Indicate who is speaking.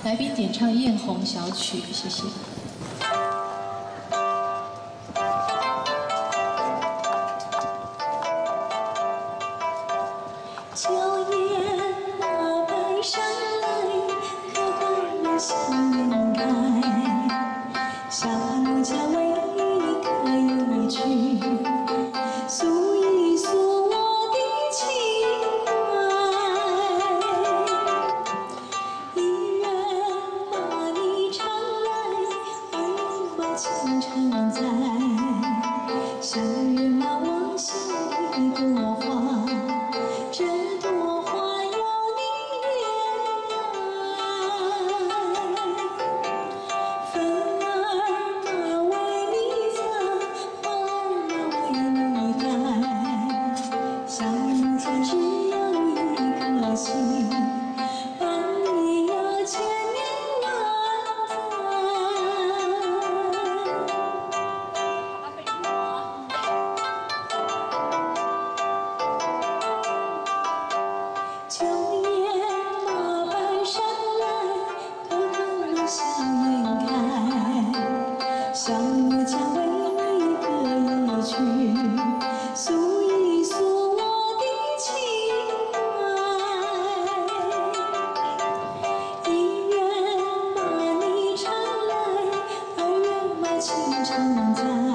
Speaker 1: 来宾点唱《艳红》小曲，谢谢。
Speaker 2: 秋叶花瓣上来，可把香云开。小路家为你可有趣，诉一诉我的情怀。一人把你唱来，二人把情常在。小月马望下一朵花。 这朵花有你爱，风儿马为你擦，花儿马为你开。小路家只有一颗心，伴你呀千年难秋叶马瓣上来，可把笑颜开。小路家为你歌一曲，诉一诉我的情怀。一愿把你唱来，二愿把情常在。